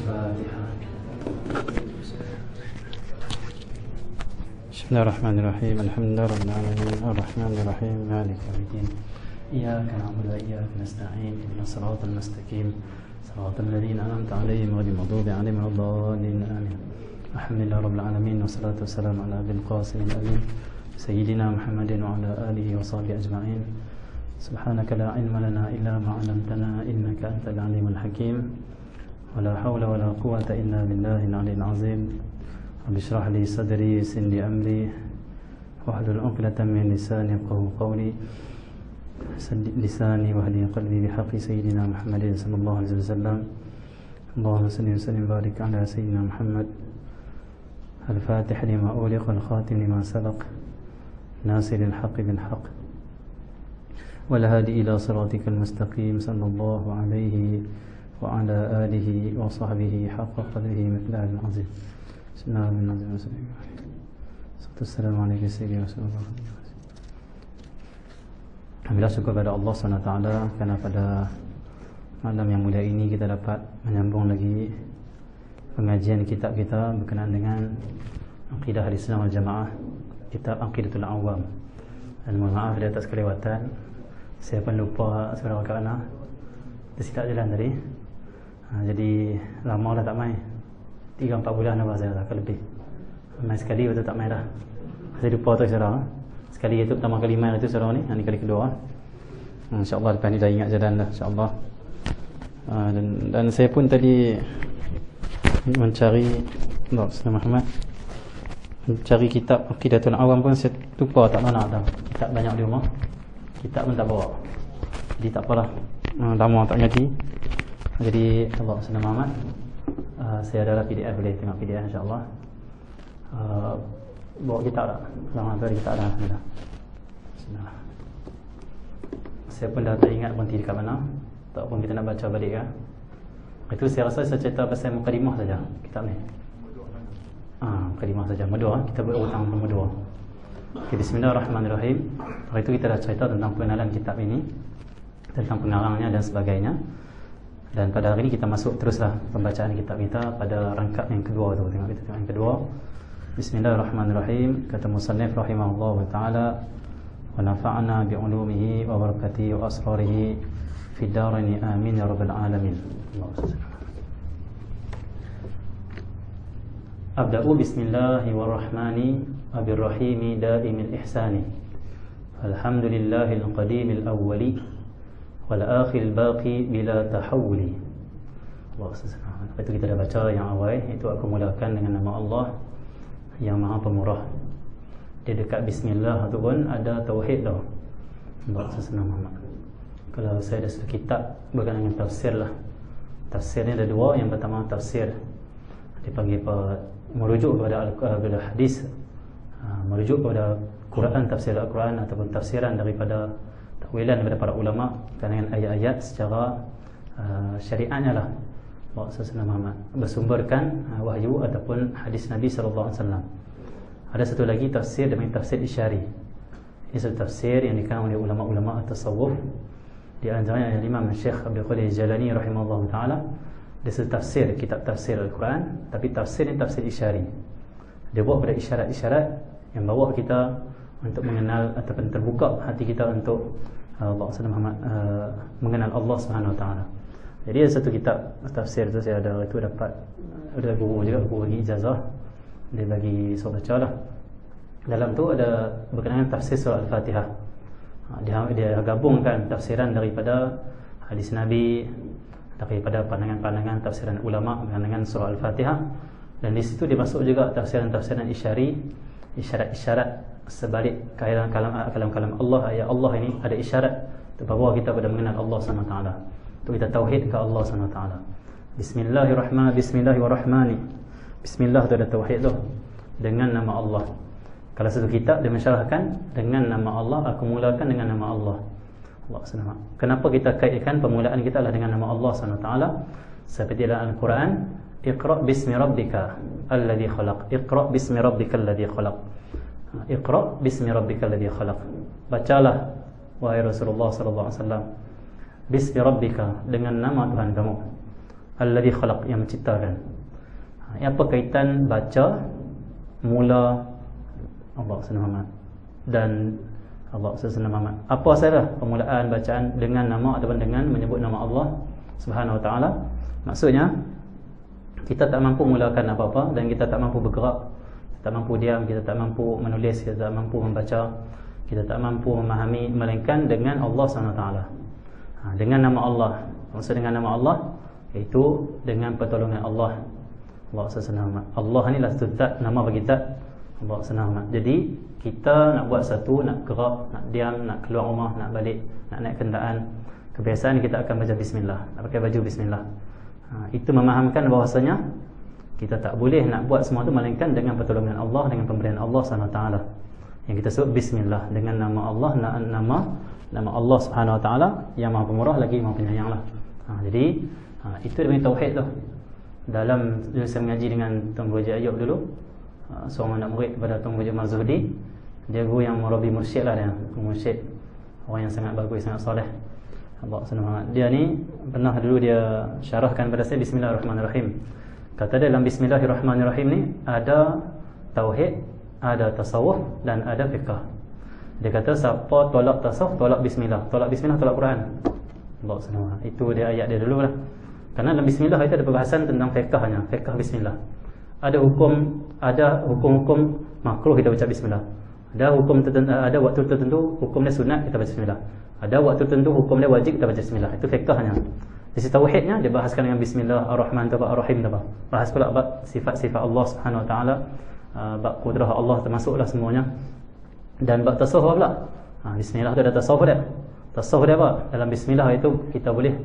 الفاتحة. بسم الله الرحمن الرحيم. الحمد لله رب العالمين الرحمن الرحيم مالك يوم الدين إياك نعبد وإياك نستعين اهدنا الصراط المستقيم صراط الذين أنعمت عليهم غير المغضوب عليهم ولا الضالين آمين. الحمد لله رب العالمين والصلاة والسلام على أبي القاسم الأمين سيدنا محمد وعلى آله وصحبه أجمعين. سبحانك لا علم لنا إلا ما علمتنا إنك أنت العليم الحكيم ولا حول ولا قوة إلا بالله العلي العظيم. رب اشرح لي صدري ويسر لي أمري واحلل عقدة من لساني يفقهوا قولي. سدد لساني واهدي قلبي بحق سيدنا محمد صلى الله عليه وسلم. اللهم صل وسلم وبارك على سيدنا محمد الفاتح لما أغلق والخاتم لما سبق ناصر الحق بالحق والهادي إلى صراطك المستقيم صلى الله عليه وعلى آله وصحبه حق قدره مقدار العظيم. بسم الله الرحمن الرحيم. السلام عليكم سيدي رسول الله. Alhamdulillah, syukur kepada Allah SWT kerana pada malam yang mulia ini kita dapat menyambung lagi pengajian kitab kita berkenaan dengan Aqidah Ahlussunnah wal Jamaah, kitab Aqidatul Awam. Dan mohon maaf di atas kelewatan, saya pun lupa saudara Ana tersilap jalan tadi. Jadi lama dah tak main, 3-4 bulan dah saya dah lebih. Main sekali betul tak main dah. Saya lupa tu saudara. Sekali itu pertama kali main itu saudara ni, ini kali kedua. InsyaAllah lepas ni dah ingat jalan dah, insyaAllah. Dan saya pun tadi mencari Muhammad, mencari kitab Aqidatul Awam pun saya lupa tak mana ada. Kitab banyak di rumah, kitab pun tak bawa. Jadi tak apalah, lama tak ngaji. Jadi Allah SWT Muhammad, saya ada PDF, boleh tengok PDF insyaAllah. Bawa kitab tak? Lama tadi kitab dah. Bismillah. Saya pun dah tak ingat berhenti dekat mana. Tak pun kita nak baca balik kan. Itu saya rasa saya cerita pasal mukadimah saja kitab ni. Mukadimah saja. Medua, kita berhutang untuk medua. Okay, Bismillahirrahmanirrahim. Hari itu kita dah cerita tentang pengenalan kitab ini, tentang pengarangnya dan sebagainya. Dan pada hari ini kita masuk teruslah pembacaan kitab kita pada rangkap yang kedua tu. Tengok kita tengok yang kedua. Bismillahirrahmanirrahim. Kata musannif rahimahullah ta'ala, wa nafa'na bi'ulumihi wa barakatihi wa asrarihi fi daraini amin ya rabbal alamin. Abda'u bismillahi warrahmani wabirrahimi daimil ihsani alhamdulillahil qadimil awwali wal akhiril baqi bila tahawuli. Lepas itu kita dah baca yang awal, itu aku mulakan dengan nama Allah yang maha pemurah. Dia dekat bismillah tu pun ada tauhid dah. Allah SWT. Kalau saya ada satu kitab berkenaan dengan tafsir lah. Tafsir ni ada dua. Yang pertama tafsir dipanggil merujuk kepada hadis, merujuk kepada Quran, tafsir Al-Quran ataupun tafsiran daripada takwilan daripada para ulama dengan ayat-ayat secara syariatnya lah. Allah SWT bersumberkan wahyu ataupun hadis Nabi SAW. Ada satu lagi tafsir namanya tafsir isyari. Ini satu tafsir yang dikenal oleh ulama-ulama tasawuf. Di antaranya Imam Syekh Abdul Qadir Jalani rahimahullah ta'ala. Dia satu tafsir, kitab tafsir Al-Quran, tapi tafsir ni tafsir isyari. Dia buat pada isyarat-isyarat yang bawa kita untuk mengenal ataupun terbuka hati kita untuk Allah SWT mengenal Allah SWT. Jadi ada satu kitab tafsir tu saya ada, itu dapat ada guru juga, guru bagi ijazah, dia bagi suruh baca lah. Dalam tu ada berkenaan tafsir surah Al-Fatihah. Dia gabungkan tafsiran daripada hadis Nabi, daripada pandangan-pandangan tafsiran ulama dengan surah Al-Fatihah. Dan di situ dia masuk juga tafsiran-tafsiran isyari, isyarat-isyarat sebalik kalam-kalam Allah, ayat Allah ini ada isyarat untuk bawa kita pada mengenal Allah SWT, untuk kita tauhid ke Allah SWT. Bismillahirrahmanirrahim. Bismillah tu ada tauhid tu, dengan nama Allah. Kalau satu kitab dia mensyarahkan dengan nama Allah, aku mulakan dengan nama Allah. Kenapa kita kaitkan permulaan kita adalah dengan nama Allah SWT? Seperti dalam Al-Quran, Iqra' bismi rabbika alladhi khalaq. Iqra' bismi rabbika alladhi khalaq. Iqra' bismi rabbika alladhi khalaq. Bacalah wahai Rasulullah sallallahu alaihi wasallam, bismi rabbika, dengan nama Tuhan kamu, alladhi khalaq, yang menciptakan. Apa kaitan baca mula Allah Subhanahu dan Allah Subhanahu apa salah permulaan bacaan dengan nama ataupun dengan menyebut nama Allah Subhanahu Wa Taala? Maksudnya kita tak mampu mulakan apa-apa dan kita tak mampu bergerak, kita tak mampu diam, kita tak mampu menulis, kita tak mampu membaca, kita tak mampu memahami, melainkan dengan Allah Subhanahu Wa Taala. Dengan nama Allah. Maksud dengan nama Allah iaitu dengan pertolongan Allah. Allah Subhanahu. Allah ni lah zat, nama bagi zat Allah Subhanahu. Jadi kita nak buat satu, nak gerak, nak diam, nak keluar rumah, nak balik, nak naik kenderaan, kebiasaan kita akan baca bismillah, nak pakai baju bismillah. Itu memahamkan bahawasanya kita tak boleh nak buat semua itu melainkan dengan pertolongan Allah, dengan pemberian Allah SWT, yang kita sebut bismillah, dengan nama Allah, nama Allah Subhanahu Wa Taala yang Maha Pemurah lagi Maha Penyayang lah. Jadi itu demi tauhid tu. Dalam saya mengaji dengan Tuan Guru Haji Ayub dulu, seorang anak murid kepada Tuan Guru Haji Marzuhdi. Dia guru yang murabi mursyid lah, dia mursyid, orang yang sangat bagus, sangat soleh. Dia ni pernah dulu dia syarahkan pada saya Bismillahirrahmanirrahim. Kata dia dalam Bismillahirrahmanirrahim ni ada tauhid, ada tasawuf dan ada fiqh. Dia kata siapa tolak tasawuf, tolak bismillah, tolak bismillah, tolak Quran. Itu dia ayat dia dulu lah. Kerana dalam bismillah itu ada perbahasan tentang fiqhnya, fiqh bismillah. Ada hukum-hukum makruh kita baca bismillah. Ada hukum tertentu, ada waktu tertentu hukum dia sunat kita baca bismillah. Ada waktu tertentu hukum dia wajib kita baca bismillah. Itu fiqhnya. Di sisi tauhidnya dia bahaskan dengan bismillah ar-rahman ar-rahim tabah. Bahas pula bab sifat-sifat Allah Subhanahu Wa Taala, bab kudrah Allah termasuklah semuanya. Dan bab tasawuf pula. Bismillah tu ada tasawuf dia. Tasawuf dia apa? Dalam bismillah itu kita boleh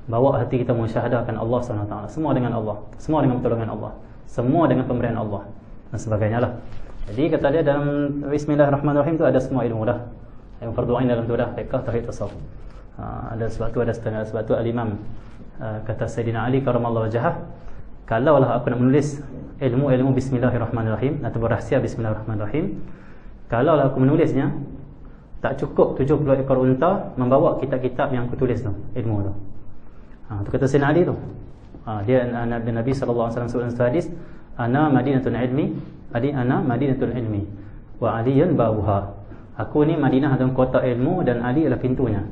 bawa hati kita mensyahadahkan Allah Subhanahu Wa Taala. Semua dengan Allah, semua dengan pertolongan Allah, semua dengan pemberian Allah dan sebagainya lah. Jadi kata dia dalam Bismillahirrahmanirrahim tu ada semua ilmu dah. Yang fardu ain dalam tu dah, fiqh, tauhid, tasawuf. Ada sebab tu, ada setengah sebab tu al-Imam kata Sayyidina Ali karamallahu wajhah, kalaulah aku nak menulis ilmu Bismillahirrahmanirrahim atau berahsia Bismillahirrahmanirrahim, kalaulah aku menulisnya tak cukup 70 ekor unta membawa kitab-kitab yang aku tulis tu, ilmu tu. Tu kata Sayyidina Ali tu. Dia Nabi sallallahu alaihi wasallam sebut hadis, ana madinatul ilmi, ana madinatul ilmi wa aliyun babuha. Aku ni Madinah adalah kota ilmu dan Ali adalah pintunya.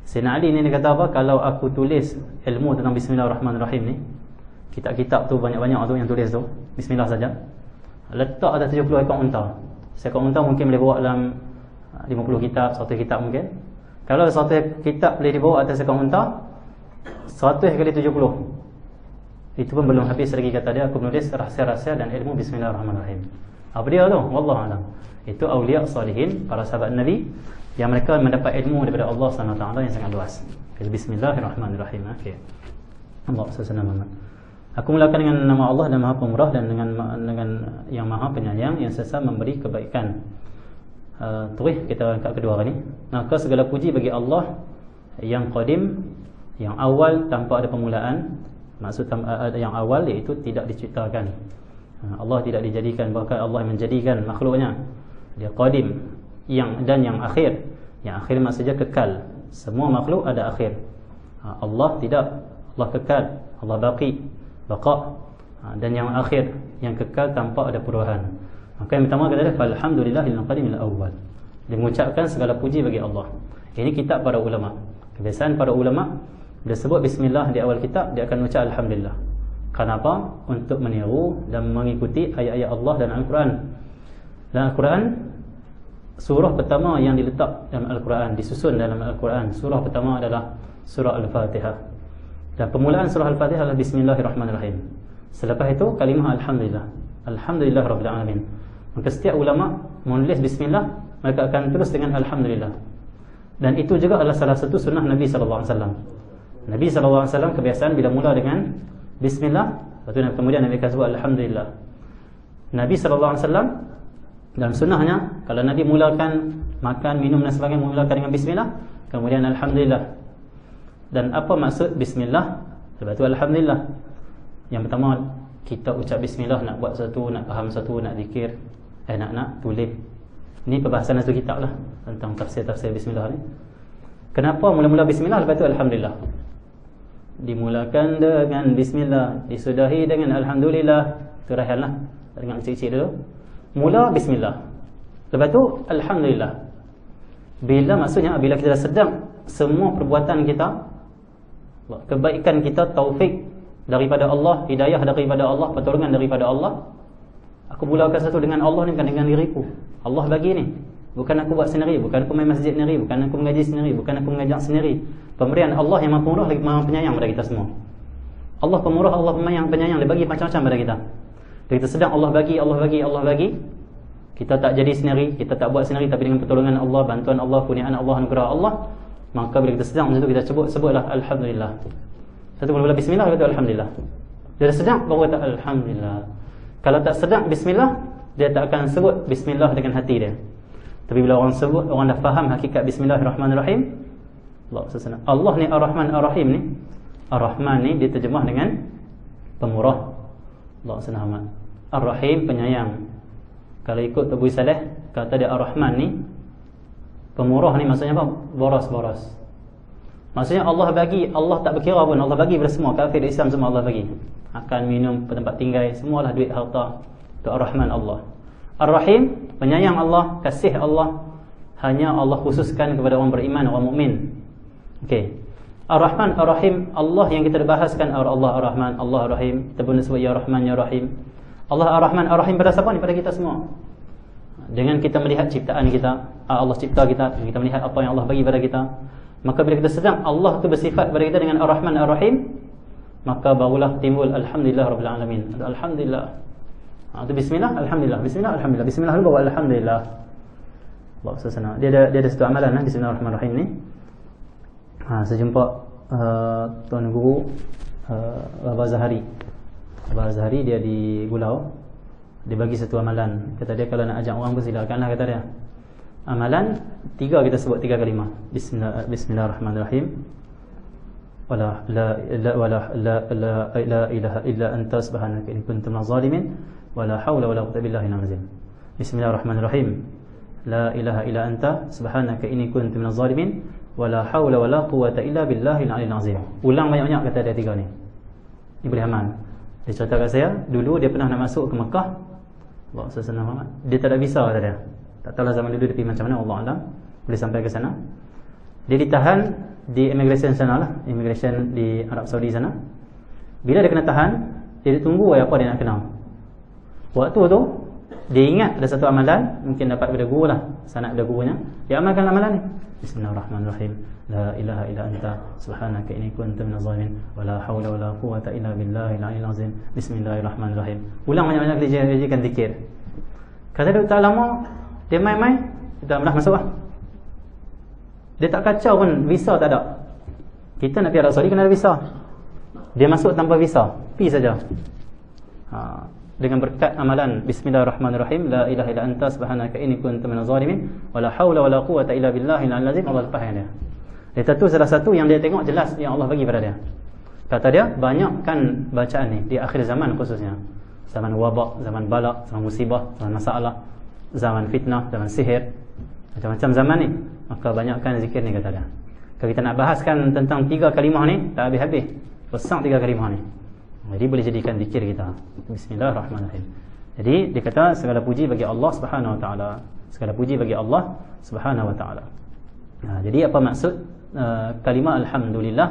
Sayyidina Ali ni dia kata apa? Kalau aku tulis ilmu tentang Bismillahirrahmanirrahim ni, kitab-kitab tu banyak-banyak tu yang tulis tu, bismillah saja, letak ada 70 ekor unta. Seekor unta mungkin boleh bawa dalam 50 kitab, 100 kitab mungkin. Kalau 100 kitab boleh dibawa atas seekor unta, 100 kali 70, itu pun belum habis lagi. Kata dia, aku menulis rahsia-rahsia dan ilmu Bismillahirrahmanirrahim. Apa dia tu? Wallahu a'lam. Itu awliya salihin, para sahabat Nabi yang mereka mendapat ilmu daripada Allah SWT yang sangat luas. Bismillahirrahmanirrahim. Okey. Allah SWT. Aku mulakan dengan nama Allah dan Maha Pemurah dan dengan yang Maha Penyayang yang sesa memberi kebaikan. Terus kita angkat kedua ni. Maka segala puji bagi Allah yang qadim, yang awal tanpa ada permulaan. Maksud yang awal iaitu tidak diciptakan. Allah tidak dijadikan, bahkan Allah menjadikan makhluknya. Dia qadim, yang akhir. Yang akhir maksudnya kekal. Semua makhluk ada akhir. Allah tidak, Allah kekal, Allah baqi, baqa. Dan yang akhir, yang kekal tanpa ada perubahan. Maka yang pertama kata dia alhamdulillahil qadimil awwal. Dia mengucapkan segala puji bagi Allah. Ini kitab para ulama. Kebiasaan para ulama dia sebut bismillah di awal kitab, dia akan ucap alhamdulillah. Kenapa? Untuk meniru dan mengikuti ayat-ayat Allah dan Al-Quran. Dan Al-Quran, surah pertama yang diletak dalam Al-Quran, disusun dalam Al-Quran, surah pertama adalah surah Al-Fatihah. Dan permulaan surah Al-Fatihah adalah Bismillahirrahmanirrahim. Selepas itu kalimah alhamdulillah, alhamdulillah rabbil alamin. Maka setiap ulama menulis bismillah, mereka akan terus dengan alhamdulillah. Dan itu juga adalah salah satu sunnah Nabi SAW. Nabi SAW kebiasaan bila mula dengan bismillah, lepas tu kemudian Nabi akan sebut alhamdulillah. Nabi SAW dalam sunnahnya, kalau Nabi mulakan makan, minum dan sebagainya, mulakan dengan bismillah, kemudian alhamdulillah. Dan apa maksud bismillah? Lepas tu alhamdulillah. Yang pertama, kita ucap bismillah, nak buat satu, nak faham satu, nak zikir, nak tulis. Ini perbahasan satu kitab lah tentang tafsir-tafsir bismillah ni. Kenapa mula-mula bismillah, lepas tu alhamdulillah? Dimulakan dengan bismillah, disudahi dengan alhamdulillah. Itu rahian lah, dengar kecil-kecil dulu. Mula bismillah, lepas tu alhamdulillah. Bila maksudnya bila kita dah sedang semua perbuatan kita, kebaikan kita, taufik daripada Allah, hidayah daripada Allah, pertolongan daripada Allah. Aku mulakan satu dengan Allah ni, bukan dengan diriku. Allah bagi ni, bukan aku buat sendiri, bukan aku main masjid sendiri, bukan aku mengaji sendiri, bukan aku mengajak sendiri. Pemberian Allah yang Maha Pemurah lagi Maha Penyayang pada kita semua. Allah Pemurah, Allah Penyayang, Dia bagi macam-macam pada kita. Bila kita sedang Allah bagi, Allah bagi, Allah bagi, kita tak jadi sendiri, kita tak buat sendiri, tapi dengan pertolongan Allah, bantuan Allah, kurniaan Allah, anugerah Allah, maka bila kita sedang macam tu, kita sebutlah alhamdulillah. Satu mula bismillah, kata alhamdulillah. Dia dah sedang baru kata alhamdulillah. Kalau tak sedang bismillah, dia tak akan sebut bismillah dengan hati dia. Tapi bila orang sebut, orang dah faham hakikat bismillahirrahmanirrahim, Allah ni Ar-Rahman Ar-Rahim ni, Ar-Rahman ni diterjemah dengan pemurah. Allah SWT. Ar-Rahim penyayang. Kalau ikut Abu Saleh, kata dia Ar-Rahman ni, pemurah ni maksudnya apa? Boros-boros. Maksudnya Allah bagi, Allah tak berkira pun, Allah bagi pada semua, kafir Islam semua Allah bagi. Makan, minum, tempat tinggal, semualah duit, harta. Itu Ar-Rahman Allah. Ar-Rahim penyayang Allah, kasih Allah, hanya Allah khususkan kepada orang beriman, orang mukmin. Okey. Ar-Rahman Ar-Rahim, Allah yang kita bahaskan, Allah Ar-Rahman, Allah Ar-Rahim. Kita pun sebut ya Rahman ya Rahim. Allah Ar-Rahman Ar-Rahim pada siapa ni? Pada kita semua. Dengan kita melihat ciptaan kita, Allah cipta kita, kita melihat apa yang Allah bagi pada kita, maka bila kita sedang Allah tu bersifat pada kita dengan Ar-Rahman Ar-Rahim, maka barulah timbul alhamdulillah rabbil alamin. Alhamdulillah. Itu bismillah, alhamdulillah. Bismillah, alhamdulillah. Bismillah dulu baru alhamdulillah. Allah SWT. Dia ada satu amalan Bismillahirrahmanirrahim ni. Saya jumpa tuan guru Abah Zahari. Abah Zahari dia di Gulau. Dia bagi satu amalan. Kata dia kalau nak ajak orang pun silakanlah, kata dia. Amalan kita sebut 3 kalimah. Bismillahirrahmanirrahim. Wala ilaha illa anta subhanaka inni kuntu minaz zalimin. Wala haula wala quwwata billahi al-azim. Bismillahirrahmanirrahim. La ilaha illa anta subhanaka inni kuntu minaz zalimin. Wala haula wala quwwata illa billahi al-'aliyyil 'azim. Ulang banyak-banyak kata dia 3 ni. Ni boleh amal. Dia cerita kat saya, dulu dia pernah nak masuk ke Mekah. Allah SWT. Dia tak ada visa, kata dia. Tak tahulah zaman dulu dia pergi macam mana, Allah Alam. Boleh sampai ke sana. Dia ditahan di immigration sana lah, immigration di Arab Saudi sana. Bila dia kena tahan, dia tunggu apa dia nak kenal. Waktu tu dia ingat ada satu amalan, mungkin dapat pada guru lah, sanad pada gurunya. Dia amalkan amalan ni. Bismillahirrahmanirrahim. La ilaha illa anta subhanaka inni kuntu minaz zalimin. Wala haula wala quwwata illa billahil 'aliyyil 'azim. Bismillahirrahmanirrahim. Ulang banyak-banyak dia kan zikir. Kata dia tak lama, dia main-main, dah masuk lah. Dia tak kacau pun, visa tak ada. Kita nak pergi Arab Saudi kena ada visa. Dia masuk tanpa visa, pergi saja. Dengan berkat amalan Bismillahirrahmanirrahim, la ilaha illa anta subhanaka inni kuntu minaz zalimin, wala haula wala quwwata illa billahil 'aliyyil 'azim. Allah lepaskan dia. Itu salah satu yang dia tengok jelas yang Allah bagi pada dia. Kata dia, banyakkan bacaan ni di akhir zaman khususnya. Zaman wabak, zaman balak, zaman musibah, zaman masalah, zaman fitnah, zaman sihir, macam-macam zaman ni. Maka banyakkan zikir ni, kata dia. Kalau kita nak bahaskan tentang 3 kalimah ni, tak habis-habis. Besar 3 kalimah ni. Jadi boleh jadikan zikir kita. Bismillahirrahmanirrahim. Jadi dia kata segala puji bagi Allah Subhanahu Wa Taala. Segala puji bagi Allah Subhanahu Wa Taala. Jadi apa maksud kalimah alhamdulillah?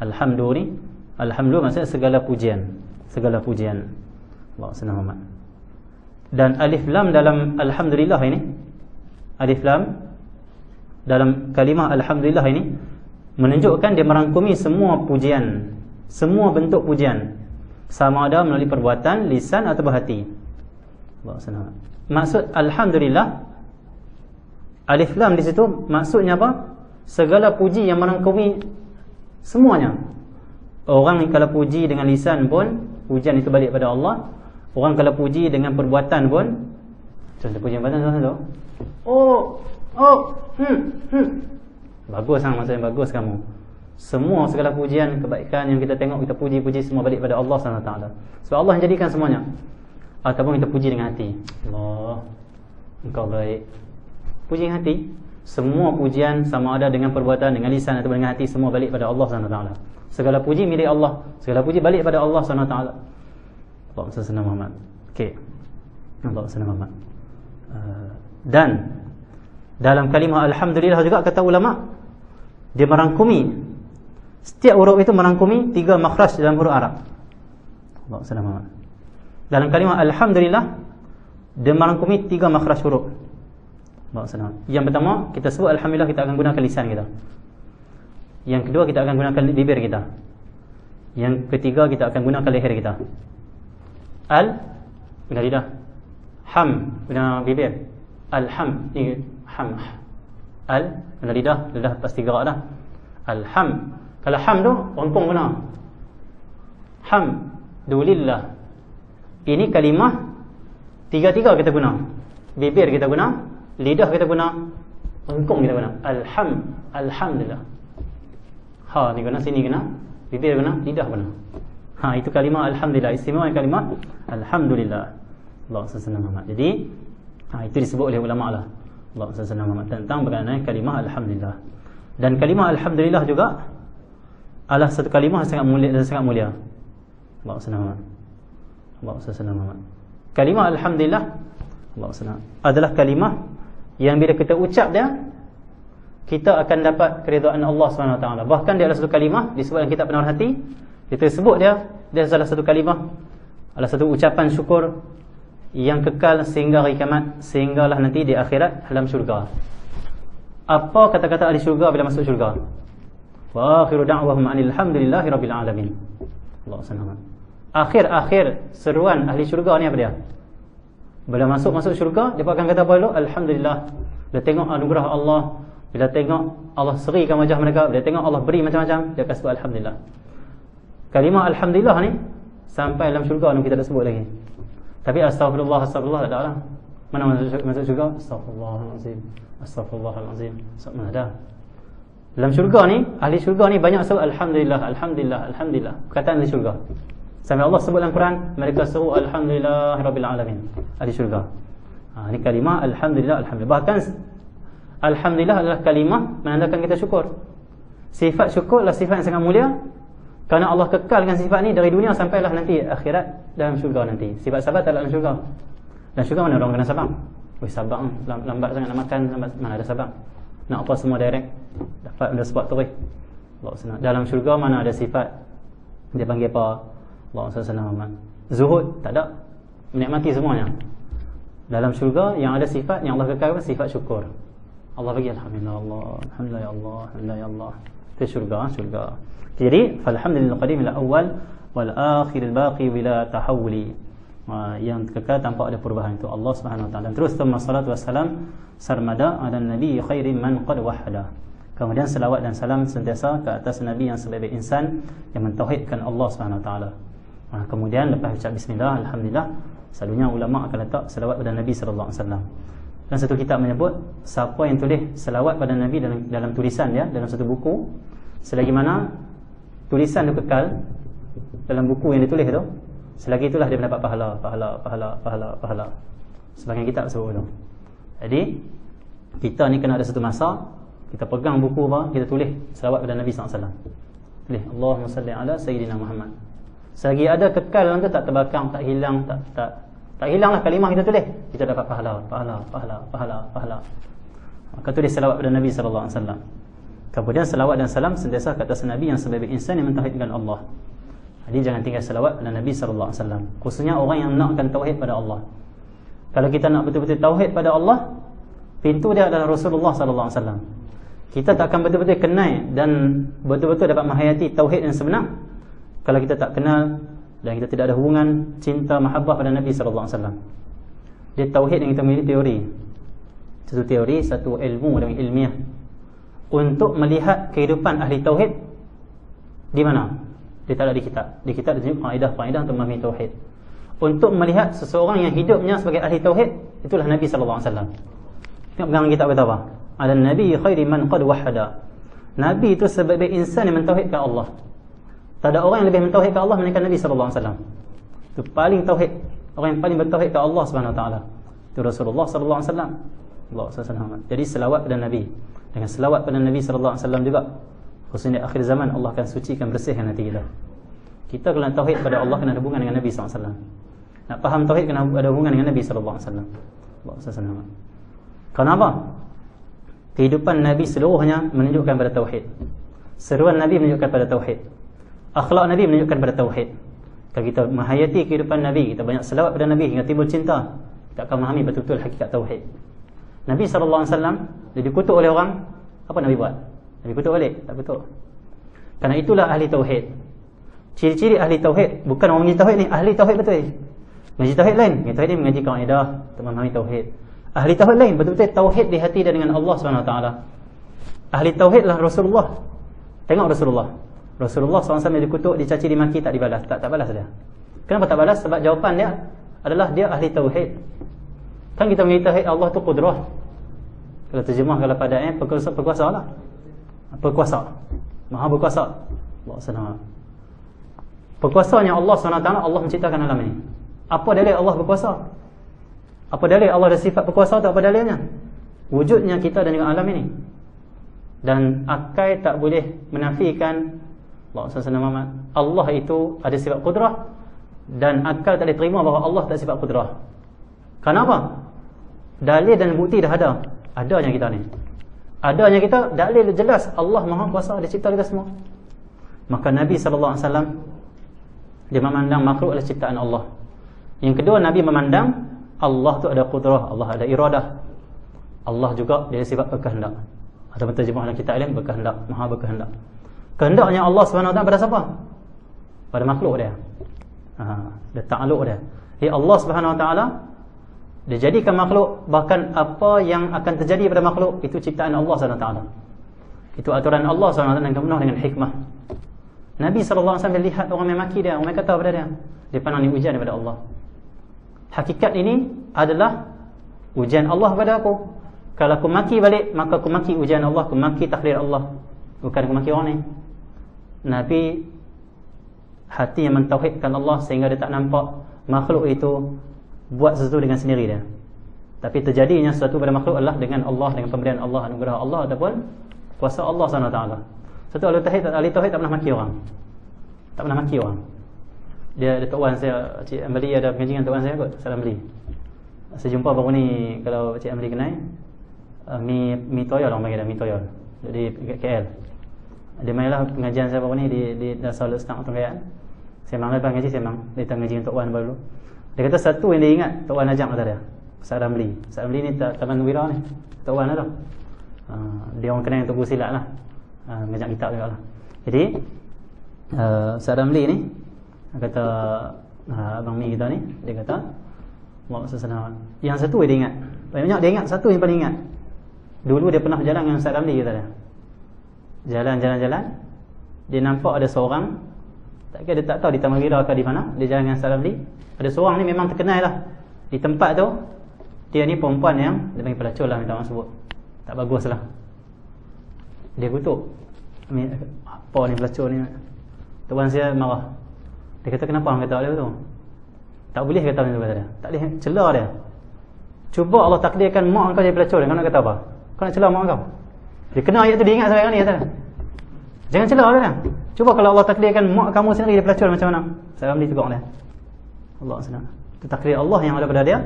Alhamdulillah maksudnya segala pujian. Segala pujian. Allah SWT. Dan alif lam dalam alhamdulillah ini, alif lam dalam kalimah alhamdulillah ini menunjukkan dia merangkumi semua pujian, semua bentuk pujian, sama ada melalui perbuatan, lisan atau hati. Allah SWT. Maksud alhamdulillah, alif lam di situ maksudnya apa? Segala puji yang merangkumi semuanya. Orang kalau puji dengan lisan pun, pujian itu balik pada Allah. Orang kalau puji dengan perbuatan pun, contoh pujian perbuatan tu, bagus maksudnya bagus kamu. Semua segala pujian, kebaikan yang kita tengok, kita puji semua balik pada Allah SWT. Sebab Allah yang jadikan semuanya. Ataupun kita puji dengan hati. Allah, engkau baik. Puji dengan hati. Semua pujian sama ada dengan perbuatan, dengan lisan atau dengan hati, semua balik pada Allah SWT. Segala puji milik Allah, segala puji balik pada Allah SWT. Allahumma salli ala Muhammad. Okey. Allahumma salli ala Muhammad. Dan dalam kalimah alhamdulillah juga kata ulama, dia merangkumi, setiap huruf itu merangkumi 3 makhraj dalam huruf Arab. Allahumma salli ala Muhammad. Dalam kalimah alhamdulillah, dia merangkumi 3 makhraj huruf. Yang pertama, kita sebut alhamdulillah, kita akan gunakan lisan kita. Yang kedua, kita akan gunakan bibir kita. Yang ketiga, kita akan gunakan leher kita. Al guna lidah, ham guna bibir, alham ni ham, al guna lidah, lidah pasti gerak dah. Alham, kalau ham tu rompong guna hamdulillah. Ini kalimah tiga-tiga kita guna. Bibir kita guna, lidah kita guna, engkong kita guna. Alhamdulillah. Ha ni guna, sini guna, bibir guna, lidah guna. Ha, itu kalimah alhamdulillah. Istimewa kalimah alhamdulillah. Allahumma salli ala Muhammad. Jadi itu disebut oleh ulama lah, Allahumma salli ala Muhammad, tentang berkenaan kalimah alhamdulillah. Dan kalimah alhamdulillah juga adalah satu kalimah yang sangat mulia dan sangat mulia. Allahumma salli ala Muhammad. Allahumma salli ala Muhammad. Kalimah alhamdulillah, Allahumma salli, adalah kalimah yang bila kita ucap dia, kita akan dapat keridhaan Allah SWT. Bahkan dia adalah satu kalimah disebut dalam kitab Penawar Hati. Kita sebut dia salah satu kalimah, adalah satu ucapan syukur yang kekal sehingga hari kiamat, sehinggalah nanti di akhirat dalam syurga. Apa kata-kata ahli syurga bila masuk syurga? Wa akhiru da'wahum alhamdulillahi rabbil alamin. Allahu subhanahu. Akhir seruan ahli syurga ni apa dia? Bila masuk syurga, dia akan kata apa dulu? Alhamdulillah. Bila tengok anugerah Allah, bila tengok Allah serikan wajah mereka, bila tengok Allah beri macam-macam, dia akan sebut alhamdulillah. Kalimah alhamdulillah ni sampai dalam syurga ni kita tak sebut lagi. Tapi astagfirullah tak ada lah. Mana masuk syurga? Astagfirullahalazim. Astagfirullahalazim. Mana ada? Dalam syurga ni, ahli syurga ni banyak sebut alhamdulillah, alhamdulillah, alhamdulillah. Perkataan ahli syurga. Sampai Allah sebut dalam Quran, mereka seru alhamdulillah rabbil alamin. Ahli syurga. Ini kalimah alhamdulillah, alhamdulillah. Bahkan alhamdulillah adalah kalimah menandakan kita syukur. Sifat syukur adalah sifat yang sangat mulia, kerana Allah kekalkan sifat ni dari dunia sampailah nanti akhirat dalam syurga nanti. Sifat sabar adalah dalam syurga. Dan syurga mana orang kena sabar? Sabar lambat sangat nak makan, mana ada sabar? Nak apa semua direct, dapat benda sebab terus. Allah senang. Dalam syurga mana ada sifat dia panggil apa? Allah senang. Zuhud tak ada, menikmati semuanya. Dalam syurga yang ada sifat yang Allah kekalkan, sifat syukur. Allah bagi alhamdulillah Allah, alhamdulillah ya Allah, alhamdulillah ya Allah. Itu syurga. Jadi falhamdulillah qadim ila awal wal akhir al baqi bila tahawuli. Yang kekal tanpa ada perubahan itu Allah Subhanahu wa taala. Dan terus salatu wassalam sarmada ala nabi khairi man qad wahada. Kemudian selawat dan salam sentiasa ke atas nabi yang sebaik-baik insan yang mentauhidkan Allah Subhanahu wa taala. Kemudian lepas ucap bismillah, alhamdulillah, selalunya ulama akan letak selawat pada Nabi sallallahu alaihi wasallam. Dan satu kitab menyebut siapa yang tulis selawat pada Nabi dalam tulisan dia, dalam satu buku, selagi mana tulisan itu kekal dalam buku yang ditulis tu, selagi itulah dia mendapat pahala. Sebagian kitab sebut tu. Jadi kita ni kena ada satu masa kita pegang buku apa, kita tulis selawat pada Nabi sallallahu alaihi wasallam. Tulis Allahumma salli ala sayyidina Muhammad. Selagi ada kekal dalam tu, tak terbakar, tak hilang, tak hilanglah kalimah kita tulis, kita dapat pahala. Maka tulis selawat pada Nabi sallallahu alaihi wasallam. Kemudian selawat dan salam sentiasa ke atas Nabi yang sebaik insan yang mentauhidkan Allah. Jadi jangan tinggal selawat pada Nabi sallallahu alaihi wasallam. Khususnya orang yang nakkan tauhid pada Allah. Kalau kita nak betul-betul tauhid pada Allah, pintu dia adalah Rasulullah sallallahu alaihi wasallam. Kita tak akan betul-betul kenal dan betul-betul dapat menghayati tauhid yang sebenar kalau kita tak kenal dan kita tidak ada hubungan cinta mahabbah pada Nabi sallallahu alaihi wasallam. Dia tauhid yang kita miliki teori. Satu teori, satu ilmu dan ilmiah untuk melihat kehidupan ahli tauhid di mana? Dia tak ada di kitab. Di kitab dia tunjuk faedah-faedah untuk memahami tauhid. Untuk melihat seseorang yang hidupnya sebagai ahli tauhid, itulah Nabi sallallahu alaihi wasallam. Tengok pegangan kitab kata apa? Ada Nabi khairi man qad wahada. Nabi itu sebaik-baik insan yang mentauhidkan Allah. Tak ada orang yang lebih mentauhidkan Allah melainkan Nabi sallallahu alaihi wasallam. Itu paling tauhid, orang yang paling bertauhid ke Allah Subhanahu wa taala. Itu Rasulullah sallallahu alaihi wasallam. Allah SWT. Jadi selawat pada Nabi. Dengan selawat pada Nabi SAW juga, khususnya di akhir zaman, Allah akan sucikan, bersihkan hati kita. Kita kalau nak tauhid pada Allah, kena ada hubungan dengan Nabi SAW. Nak faham tauhid, kena ada hubungan dengan Nabi SAW. Allah SWT. Kenapa? Kehidupan Nabi seluruhnya menunjukkan pada tauhid. Seruan Nabi menunjukkan pada tauhid. Akhlak Nabi menunjukkan pada tauhid. Kalau kita menghayati kehidupan Nabi, kita banyak selawat pada Nabi hingga timbul cinta, kita akan memahami betul-betul hakikat tauhid. Nabi SAW, dia dikutuk oleh orang, apa Nabi buat? Nabi kutuk balik? Tak kutuk. Kerana itulah ahli tauhid. Ciri-ciri ahli tauhid, bukan orang mengaji tauhid ni, ahli tauhid betul. Mengaji tauhid lain, mengaji tauhid ni mengaji kaedah untuk memahami tauhid. Ahli tauhid lain, betul-betul tauhid di hati dan dengan Allah SWT. Ahli tauhid lah Rasulullah. Tengok Rasulullah SAW dikutuk, dicaci, dimaki, tak dibalas. Tak balas dia. Kenapa tak balas? Sebab jawapan dia adalah dia ahli tauhid. Kan kita mengaji tauhid Allah tu qudrah. Kalau terjemah kalau pada perkuasa lah. Perkuasa. Maha berkuasa. Allah SWT. Perkuasanya Allah SWT, Allah menciptakan alam ini. Apa dalil Allah berkuasa? Apa dalil Allah ada sifat berkuasa tu? Apa dalilnya? Wujudnya kita dan juga alam ini. Dan akal tak boleh menafikan Allah itu ada sifat qudrah, dan akal tak boleh terima bahawa Allah tak ada sifat qudrah. Kenapa? Dalil dan bukti dah ada. Adanya kita ni. Adanya kita, dalil jelas Allah Maha Kuasa, dia cipta kita semua. Maka Nabi SAW, dia memandang makhluk adalah ciptaan Allah. Yang kedua, Nabi memandang Allah tu ada qudrah, Allah ada iradah. Allah juga dia sifat berkehendak. Ada terjemah dalam kitab lain, berkehendak, Maha berkehendak. Kehendaknya Allah SWT pada siapa? Pada makhluk dia. Dia ta'aluk dia. Allah SWT, dia jadikan makhluk, bahkan apa yang akan terjadi pada makhluk itu ciptaan Allah SWT. Itu aturan Allah SWT yang penuh dengan hikmah. Nabi SAW lihat orang yang maki dia, orang yang kata pada dia, dia pandang ni ujian daripada Allah. Hakikat ini adalah ujian Allah kepada aku. Kalau aku maki balik, maka aku maki ujian Allah, aku maki takdir Allah, bukan aku maki orang ni. Nabi hati yang mentauhidkan Allah sehingga dia tak nampak makhluk itu buat sesuatu dengan sendiri dia. Tapi terjadinya sesuatu pada makhluk adalah dengan Allah, dengan pemberian Allah, anugerah Allah ataupun kuasa Allah SWT. Satu ahli tauhid tak pernah maki orang. Tak pernah maki orang. Dia Tok Wan saya, Cik Amli ada mengaji dengan Tok Wan saya kot, Salam Amli. Saya jumpa baru ni, kalau Cik Amli kenal, Mi Toyol orang panggil dia, Mi Toyol. Jadi KL. Dia mainlah pengajian saya baru ni di Darul Islam Tengah. Saya memang lepas ngaji, saya memang dia tak ngaji dengan Tok Wan baru. Dia kata satu yang dia ingat, Tok Wan ajak kata dia, Ustaz Ramli. Ustaz Ramli ni Taman Wira ni, Tok Wan lah tu. Dia orang kenal yang Tugu Silat lah, ngajak kitab juga lah. Jadi Ustaz Ramli ni kata, Abang Mi kita ni, dia kata yang satu dia ingat. Banyak dia ingat, satu yang paling ingat. Dulu dia pernah berjalan dengan Ustaz Ramli, kata dia. Jalan-jalan, dia nampak ada seorang, dia tak tahu di Taman Wira ke di mana, dia jalan dengan Ustaz Ramli. Ada seorang ni memang terkenal lah di tempat tu. Dia ni perempuan yang dia panggil pelacur lah, minta maaf sebut, tak bagus lah. Dia kutuk, apa ni pelacur ni. Tuan saya marah. Dia kata, kenapa orang kata dia tu? Tak boleh kata macam tu, kata dia. Tak boleh, celah dia. Cuba Allah takdirkan mak kau jadi pelacur, kau nak kata apa? Kau nak celah mak kau? Dia kena ayat tu, dia ingat sekarang ni, kata dia. Jangan celah dia. Cuba kalau Allah takdirkan mak kamu sendiri dia pelacur, macam mana? Saya ni tegur dia. Allah SWT. Itu takdir Allah yang ada pada dia.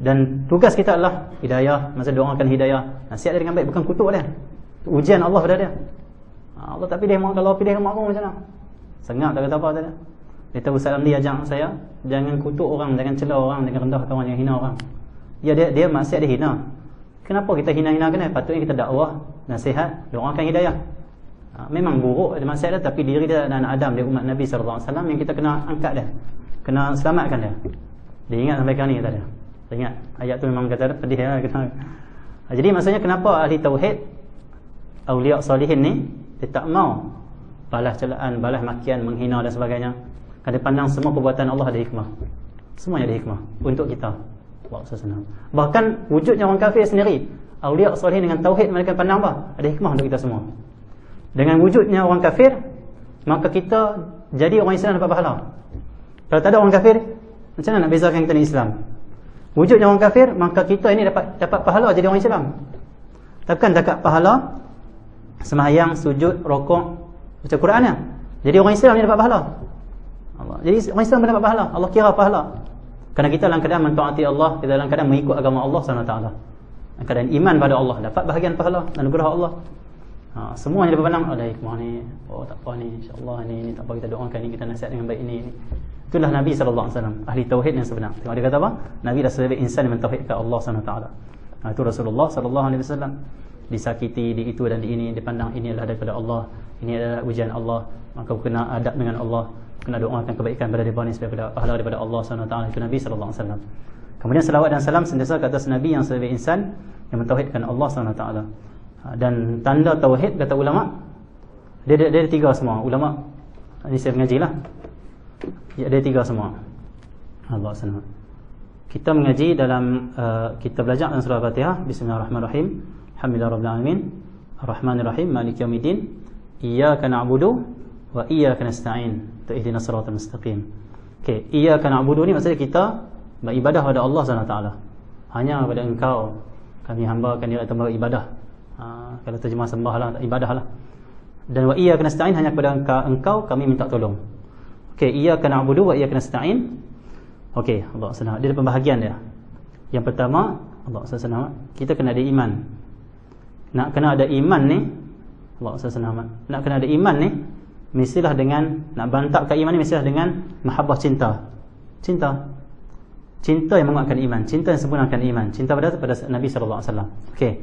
Dan tugas kita adalah hidayah. Masa doakan hidayah, nasihat dia dengan baik, bukan kutuk dia. Itu ujian Allah pada dia. Allah tak pilih mak, kalau pilih mak kamu macam mana? Sengat tak kata apa tadi. Dia tahu Ustaz Ramli ajak saya, jangan kutuk orang, jangan celah orang, jangan rendahkan orang, jangan hina orang. Ya, dia maksiat, dia hina. Kenapa kita hina-hina kena? Patutnya kita dakwah, nasihat, doakan hidayah. Memang buruk dia maksiat dia, tapi diri dia dan anak Adam, dia umat Nabi SAW yang kita kena angkat dia, kena selamatkan dia. Dia ingat sampai kali ni, kata dia. Dia ingat ayat tu memang kata pedih lah, kena. Jadi maksudnya kenapa ahli tauhid, awliya salihin ni, dia tak mau balas celaan, balas makian, menghina dan sebagainya. Dia pandang semua perbuatan Allah ada hikmah. Semuanya ada hikmah untuk kita. Bahkan wujudnya orang kafir sendiri, awliya salihin dengan tauhid, mereka pandang apa? Ada hikmah untuk kita semua. Dengan wujudnya orang kafir, maka kita jadi orang Islam dapat pahala. Kalau tak ada orang kafir, macam mana nak bezakan kita ni Islam? wujudnya orang kafir, maka kita ini dapat pahala jadi orang Islam. Takkan cakap pahala sembahyang, sujud, rokok, baca Quran ya. Jadi orang Islam ni dapat pahala. Allah. Jadi orang Islam dapat pahala. Allah kira pahala. Kerana kita dalam keadaan mentaati Allah, kita dalam keadaan mengikut agama Allah SWT. Dalam keadaan iman pada Allah, dapat bahagian pahala dan anugerah Allah. Semuanya dapat pandang, ada hikmah ni, oh tak apa ni, insya-Allah ni tak apa, kita doakan ni, kita nasihat dengan baik ni. Itulah Nabi SAW, ahli tauhid yang sebenar. Tengok dia kata apa? Nabi dah sebagai insan yang mentauhidkan Allah SWT. Itu Rasulullah SAW disakiti di itu dan di ini, dipandang ini adalah daripada Allah, ini adalah ujian Allah, maka kena adab dengan Allah, kena doakan kebaikan pada mereka ni supaya pahala daripada Allah SWT. Itu Nabi SAW. Kemudian salawat dan salam sentiasa ke atas Nabi yang sebagai insan yang mentauhidkan Allah SWT. Dan tanda tauhid kata ulama, dia ada tiga semua. Ulama ni saya mengaji lah, dia ada tiga semua. Allah SWT. Kita mengaji dalam kita belajar dalam surah Al-Fatihah. Bismillahirrahmanirrahim. Alhamdulillahirabbil alamin. Arrahmanirrahim. Maliki yaumiddin. Iyyaka na'budu wa iyyaka nasta'in. Ihdinas siratal mustaqim. Okey, iyyaka na'budu ni maksudnya kita beribadah kepada Allah SWT. Hanya kepada Engkau kami hambakan diri atau beribadah. Kalau terjemah sembah lah, ibadah lah. Dan wa iyyaka nasta'in, hanya kepada Engkau kami minta tolong. Okey, iyyaka na'budu wa iyyaka nasta'in. Okey, Allah SWT. Dia ada pembahagian dia. Yang pertama, Allah SWT, kita kena ada iman. Nak kena ada iman ni, Allah SWT, nak kena ada iman ni, mestilah dengan, nak bantapkan iman ni mestilah dengan mahabbah, cinta. Cinta yang menguatkan iman, cinta yang sempurnakan iman, cinta pada Nabi SAW. Okey,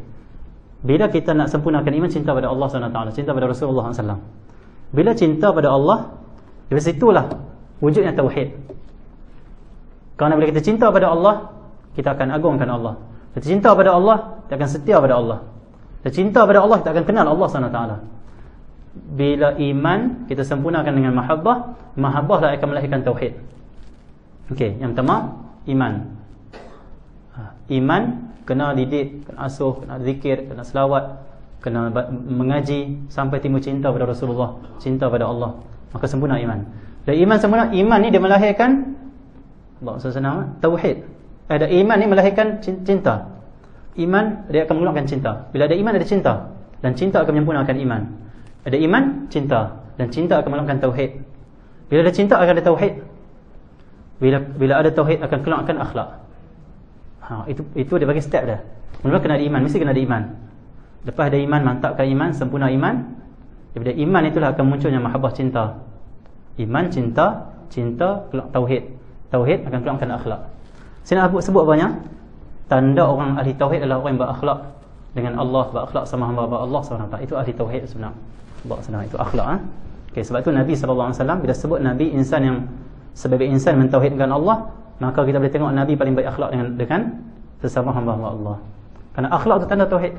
bila kita nak sempurnakan iman, cinta pada Allah SWT, cinta pada Rasulullah SAW. Bila cinta pada Allah, dari situlah wujudnya tauhid. Kerana bila kita cinta pada Allah, kita akan agungkan Allah. Kita cinta pada Allah, kita akan setia pada Allah. Kita cinta pada Allah, kita akan kenal Allah SWT. Bila iman kita sempurnakan dengan mahabbah, mahabbah lah akan melahirkan tauhid. Okey, yang pertama iman. Iman kena didik, kena asuh, kena zikir, kena selawat, kena mengaji sampai timbul cinta pada Rasulullah, cinta pada Allah, maka sempurna iman. Dan iman sempurna, iman ni dia melahirkan Allah SWT, tauhid. Ada iman ni melahirkan cinta. Iman dia akan mengeluarkan cinta. Bila ada iman ada cinta, dan cinta akan menyempurnakan iman. Ada iman, cinta, dan cinta akan mengeluarkan tauhid. Bila ada cinta akan ada tauhid. Bila ada tauhid akan keluarkan akhlak. Itu dia bagi step dah. Mula kena ada iman, mesti kena ada iman. Lepas ada iman, mantapkan iman, sempurna iman. Daripada iman itulah akan munculnya mahabbah, cinta. Iman, cinta, tauhid. Tauhid akan keluarkan akhlak. Saya nak sebut banyak. Tanda orang ahli tauhid adalah orang yang berakhlak dengan Allah, berakhlak sama hamba Allah SWT. Itu ahli tauhid sebenarnya. Allah SWT itu akhlak. Okay, sebab itu Nabi SAW bila sebut Nabi insan yang sebagai insan mentauhidkan Allah, maka kita boleh tengok Nabi paling baik akhlak dengan sesama hamba Allah. Kerana akhlak itu tanda tauhid.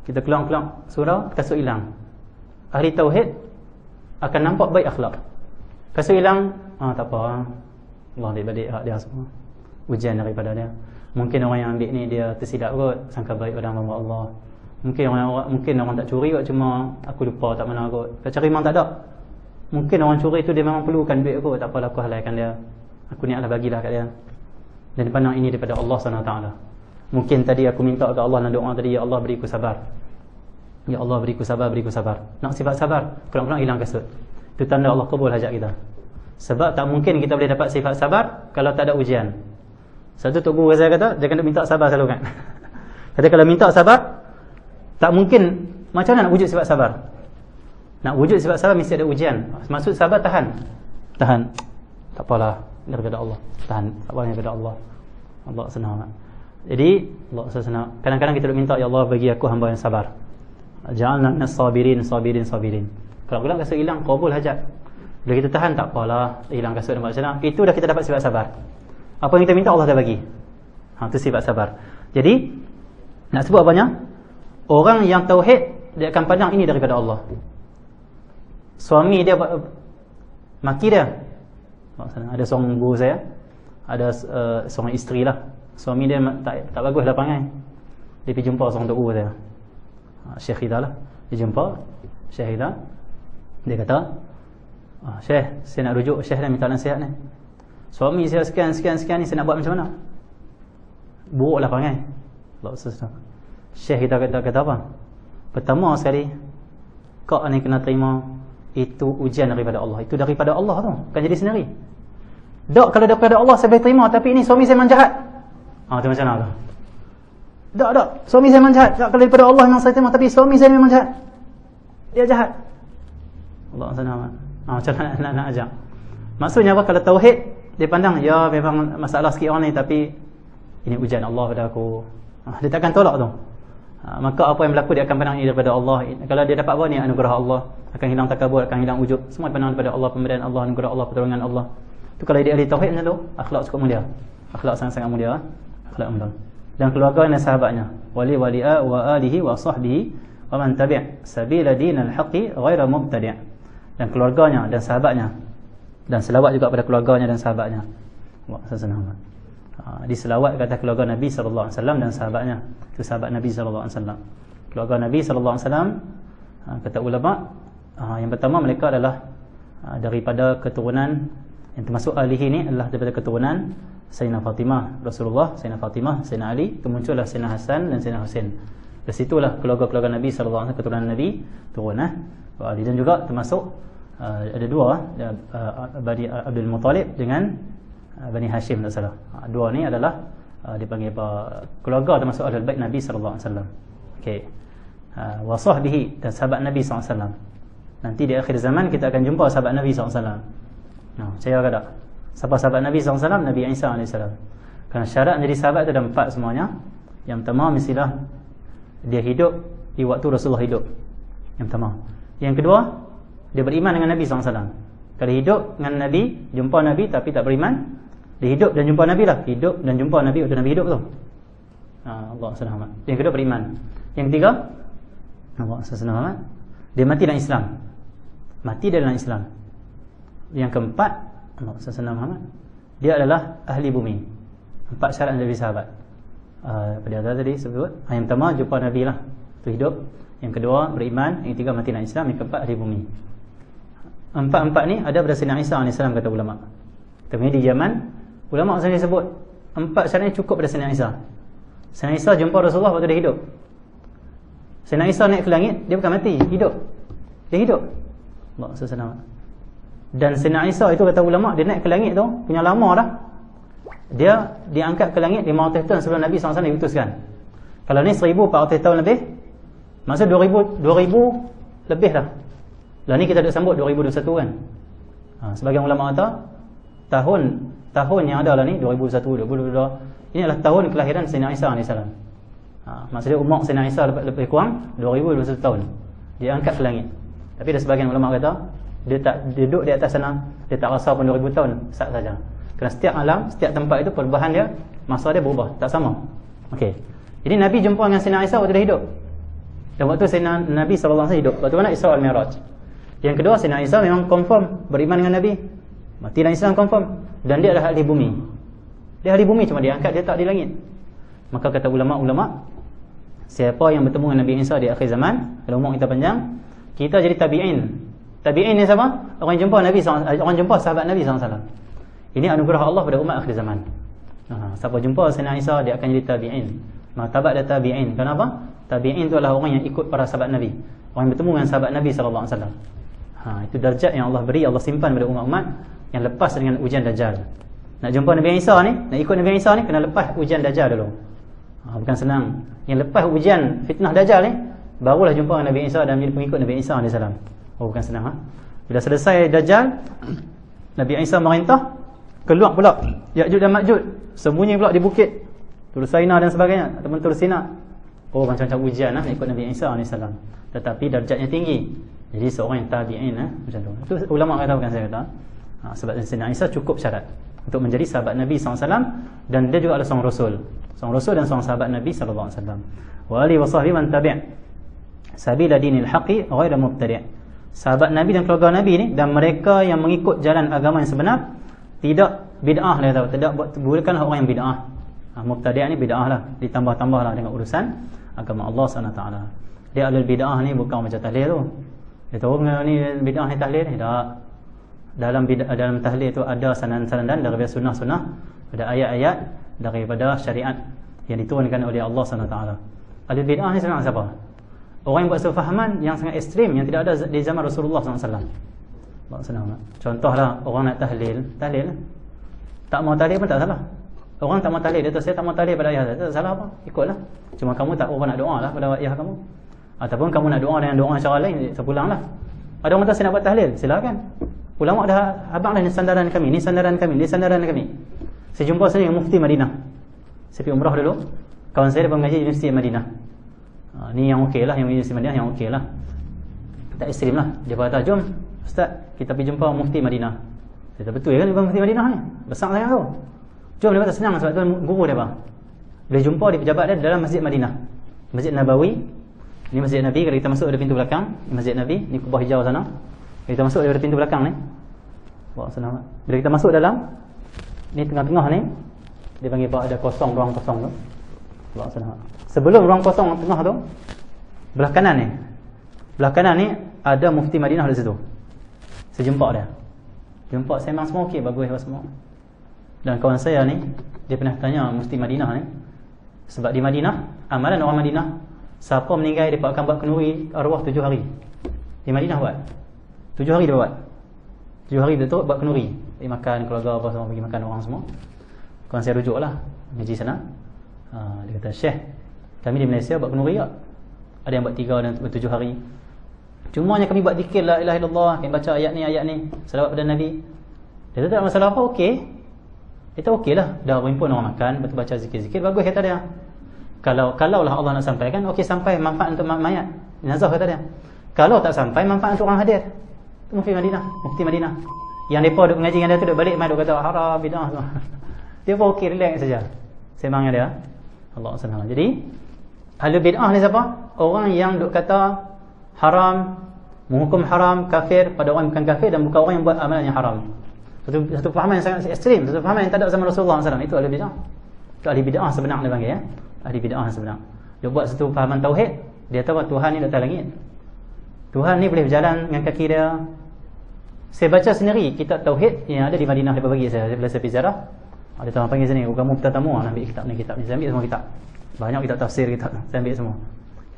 Kita keluar surau, kasut hilang. Ahli tauhid akan nampak baik akhlak. Kasut hilang, tak apa, Allah adik-adik hak dia semua, ujian daripada dia. Mungkin orang yang ambil ni dia tersilap kot, sangka baik pada hamba Allah. Mungkin orang tak curi kot, cuma aku lupa tak mana kot. Kalau cari memang tak ada. Mungkin orang curi tu dia memang perlukan duit kot, tak apalah aku halaikan dia, aku niatlah bagilah kat dia. Dan dipandang ini daripada Allah SWT. Mungkin tadi aku minta ke Allah dalam doa tadi, ya Allah beriku sabar, ya Allah beriku sabar. Nak sifat sabar, kurang-kurang hilang kasut. Itu tanda Allah kabul hajat kita. Sebab tak mungkin kita boleh dapat sifat sabar kalau tak ada ujian. Satu Tok Guru saya kata, dia kena minta sabar selalu kan. Kata kalau minta sabar, tak mungkin. Macam mana nak wujud sifat sabar? Nak wujud sifat sabar mesti ada ujian. Maksud sabar, tahan. Tak apalah, daripada Allah. Tahan, tak apalah daripada Allah. Allah senang. Jadi Allah senang. Kadang-kadang kita minta, ya Allah bagi aku hamba yang sabar. Ja'alna minas sabirin. Kalau ulang kasut hilang, qabul hajat. Bila kita tahan, tak apalah, hilang kasut dan macam mana, itu dah kita dapat sifat sabar. Apa yang kita minta Allah dah bagi. Itu sifat sabar. Jadi nak sebut apanya? Orang yang tauhid, dia akan pandang ini daripada Allah. Suami dia maki dia. Ada seorang guru saya, ada seorang isteri lah, suami dia tak bagus lah perangai. Dia pergi jumpa seorang Tok Guru saya, Syekh Hida lah. Dia jumpa Syekh Hida. Dia kata, Syekh, saya nak rujuk Syekh dan minta nasihat ni. Suami saya sekian ni, saya nak buat macam mana? buruklah perangai. Allah SWT. Syekh kita kata apa? Pertama sekali, kau ni kena terima itu ujian daripada Allah. Itu daripada Allah tu, bukan jadi sendiri. Tak, kalau daripada Allah saya boleh terima, tapi ini suami saya memang jahat. Tu macam mana tu? Tak, suami saya memang jahat. Tak, kalau daripada Allah memang saya terima, tapi suami saya memang jahat. Dia jahat. Allah SWT. Macam mana nak ajak? Maksudnya apa? Kalau tauhid, dia pandang, ya memang masalah sikit orang ni, tapi ini ujian Allah pada aku. Dia takkan tolak tu. Maka apa yang berlaku, dia akan pandang ini daripada Allah. Kalau dia dapat apa ni, anugerah Allah, akan hilang takabur, akan hilang ujub. Semua pandang daripada Allah, pemberian Allah, anugerah Allah, pertolongan Allah. Itu kalau dia ahli tauhid macam tu, akhlak cukup mulia. Akhlak sangat-sangat mulia. Akhlak mulia. Dan keluarga dan sahabatnya, wali wali'a wa alihi wa sahbihi wa man tabi' sabila dinal haqqi ghaira mubtadi'. Dan keluarganya dan sahabatnya, dan selawat juga pada keluarganya dan sahabatnya. Senang. Diselawat kata keluarga Nabi sallallahu alaihi wasallam dan sahabatnya. Itu sahabat Nabi sallallahu alaihi wasallam. Keluarga Nabi sallallahu alaihi wasallam, kata ulama, yang pertama mereka adalah daripada keturunan, yang termasuk ahlihi ni adalah daripada keturunan Sayyidina Fatimah Rasulullah, Sayyidina Fatimah, Sayyidina Ali, kemuncullah Sayyidina Hasan dan Sayyidina Husain. Dari situlah keluarga-keluarga Nabi sallallahu alaihi wasallam, keturunan Nabi turun Ali. Dan juga termasuk ada dua, Bani Abdul Muttalib dengan Bani Hashim, tak salah. Dua ni adalah dipanggil apa, keluarga termasuk Ahlul Bait Nabi sallallahu alaihi wasallam. Okey. Wa sahbihi, dan sahabat Nabi sallallahu alaihi wasallam. Nanti di akhir zaman kita akan jumpa sahabat Nabi sallallahu alaihi wasallam. Percaya ke tak? Siapa sahabat Nabi sallallahu alaihi wasallam? Nabi Isa alaihi salam. Kerana syarat jadi sahabat itu ada 4 semuanya. Yang pertama mestilah dia hidup di waktu Rasulullah hidup. Yang pertama. Yang kedua, dia beriman dengan Nabi sallallahu alaihi wasallam. Kalau hidup dengan Nabi, jumpa Nabi tapi tak beriman, dia hidup dan jumpa Nabi lah. Hidup dan jumpa Nabi waktu Nabi hidup tu. Allah SWT. Yang kedua beriman. Yang ketiga, Allah SWT, dia mati dalam Islam. Mati dalam Islam. Yang keempat, Allah SWT, dia adalah ahli bumi. 4 syarat Nabi sahabat. Pada atas tadi sebut, yang pertama jumpa Nabi lah, tu hidup. Yang kedua beriman. Yang ketiga mati dalam Islam. Yang keempat ahli bumi. 4 ni ada pada Sayyidina Isa AS, kata ulama. Tapi di zaman ulama sendiri sebut 4 syarat ni cukup pada Sayyidina Isa. Sayyidina Isa jumpa Rasulullah waktu dia hidup. Sayyidina Isa naik ke langit, dia bukan mati, hidup. Dia hidup. Allah SWT. Dan Sayyidina Isa itu kata ulama, dia naik ke langit tu punya lama dah. Dia diangkat ke langit 500 tahun sebelum Nabi SAW diutuskan. Kalau ni 1400 tahun lebih, masa 2000 lebih dah. Lah ni kita dah sambut 2021 kan. Sebagian ulama kata tahun yang ada lah ni 2021, 2022. Ini adalah tahun kelahiran Sayyidina Isa AS. Maksudnya umur Sayyidina Isa lebih kurang 2021 tahun. Dia angkat ke langit. Tapi ada sebagian ulama kata dia tak duduk di atas sana, dia tak rasa pun 2000 tahun, sat saja. Kerana setiap alam, setiap tempat itu perubahan dia, masa dia berubah, tak sama. Okey. Jadi Nabi jumpa dengan Sayyidina Isa waktu dia hidup. Dan waktu Sayyidina Nabi SAW hidup, waktu mana Isra al-Mi'raj. Yang kedua, Sayyidina Isa memang confirm beriman dengan Nabi, mati dalam Islam confirm. Dan dia adalah ahli bumi. Dia ahli bumi, cuma dia angkat, dia tak di langit. Maka kata ulama-ulama, siapa yang bertemu dengan Nabi Isa di akhir zaman, kalau umur kita panjang, kita jadi tabi'in. Tabi'in ni siapa? Orang jumpa Nabi SAW, orang jumpa sahabat Nabi SAW. Ini anugerah Allah pada umat akhir zaman. Siapa jumpa Sayyidina Isa, dia akan jadi tabi'in. Martabat dia tabi'in. Kenapa? Tabi'in itu adalah orang yang ikut para sahabat Nabi, orang yang bertemu dengan sahabat Nabi SAW. Itu darjat yang Allah beri, Allah simpan pada umat-umat yang lepas dengan ujian Dajjal. Nak jumpa Nabi Isa ni, nak ikut Nabi Isa ni, kena lepas ujian Dajjal dulu. Bukan senang. Yang lepas ujian fitnah Dajjal ni, barulah jumpa dengan Nabi Isa dan menjadi pengikut Nabi Isa AS. Bukan senang. Bila selesai Dajjal, Nabi Isa merintah, keluar pula Ya'juj dan Ma'juj, sembunyi pula di bukit Tur Saina dan sebagainya, ataupun Tur Sina. Macam-macam ujian nak ikut Nabi Isa AS. Tetapi darjatnya tinggi. Jadi seorang yang tabi'in macam tu. Itu ulama kata, bukan saya kata. Sebab Sayyidina Isa cukup syarat untuk menjadi sahabat Nabi SAW. Dan dia juga adalah seorang Rasul. Seorang Rasul dan seorang sahabat Nabi SAW. Wa alihi wa sahbihi man tabi' sabila dinil haqqi ghairu mubtadi'. Sahabat Nabi dan keluarga Nabi ni, dan mereka yang mengikut jalan agama yang sebenar, tidak bid'ah, dia tahu, tidak bukanlah orang yang bid'ah. Mubtadi' ni bid'ah lah, ditambah-tambah lah dengan urusan agama Allah SWT. Dia alul bid'ah ni bukan macam tahlil tu. Dia tahu ni bid'ah ni tahlil ni, tak. Dalam tahlil tu ada sanad-sanad daripada sunnah-sunnah, ada ayat-ayat daripada syariat yang diturunkan oleh Allah SWT. Ahli bid'ah ni sebenarnya siapa? Orang yang buat satu fahaman yang sangat ekstrim, yang tidak ada di zaman Rasulullah SAW. Contohlah, orang nak tahlil tak mau tahlil pun tak salah. Orang tak mau tahlil, dia kata saya tak mau tahlil pada ayah saya, tak salah apa, ikutlah. Cuma kamu tak nak doa lah pada ayah kamu, ataupun kamu nak doa dengan doa cara lain, terpulanglah. Ada orang kata saya nak buat tahlil, silakan. Ulama dah abang dah, ni sandaran kami, ni sandaran kami, ni sandaran kami. Saya jumpa saya dengan Mufti Madinah. Saya pergi umrah dulu, kawan saya dia mengaji di Universiti Madinah. Ni yang okey lah, yang Universiti Madinah yang okey lah, tak ekstrim lah. Dia kata, jom Ustaz, kita pergi jumpa Mufti Madinah. Saya kata, betul kan Mufti Madinah ni? Besar sangat tu. Jom, dia kata senang sebab tu guru dia bang. Boleh jumpa di pejabat dia dalam Masjid Madinah, Masjid Nabawi. Ni Masjid Nabi, kalau kita masuk dari pintu belakang Masjid Nabi, ni kubah hijau sana. Kalau kita masuk dari pintu belakang ni, bawa senang. Bila kita masuk dalam ni, tengah-tengah ni dia panggil ada kosong, ruang kosong tu. Bawa senang. Sebelum ruang kosong tengah tu, belah kanan ni ada Mufti Madinah di situ. Saya jumpa dia. Jumpa saya memang semua okey, bagus apa semua. Dan kawan saya ni, dia pernah tanya Mufti Madinah ni, sebab di Madinah, amalan orang Madinah, siapa meninggal dia akan buat kenduri arwah 7 hari. Di Madinah buat 7 hari, dia buat 7 hari dia buat kenduri. Dia makan keluarga apa semua, pergi makan orang semua. Kawan saya rujuklah ngaji sana. Dia kata, Syekh, kami di Malaysia buat kenduri tak? Ada yang buat 3 dan 7 hari. Cumanya kami buat zikir la ilaha illallah, kami baca ayat ni, selawat pada Nabi. Dia kata tak ada masalah apa, okey. Kita okey lah, dah berhimpun orang makan, betul baca zikir-zikir, bagus kata dia. Kalau lah Allah nak sampaikan, okey, sampai manfaat untuk mayat, nazah kata dia. Kalau tak sampai, manfaat untuk orang hadir. Itu Mufti Madinah. Yang mereka duduk mengaji dengan dia tu, duduk balik main, duduk kata haram, bid'ah semua. Dia pun okey, relax saja. Sembang dia Allah SWT. Jadi ahli bid'ah ni siapa? Orang yang duk kata haram, menghukum haram, kafir pada orang yang bukan kafir, dan bukan orang yang buat amalan yang haram. Satu fahaman yang sangat ekstrim, satu fahaman yang tak ada zaman Rasulullah SAW. Itu ahli bid'ah. Itu ahli bid'ah sebenar dia panggil ya. Ahli bid'ah sebenar. Dia buat satu fahaman tauhid, dia tahu Tuhan ni di atas langit. Tuhan ni boleh berjalan dengan kaki dia. Saya baca sendiri kitab tauhid yang ada di Madinah, dia bagi saya bila saya pergi ziarah. Ada tamu panggil sini, kamu bertatamu nak ambil kitab ni. Saya ambil semua kitab. Banyak kitab tafsir kitab. Saya ambil semua.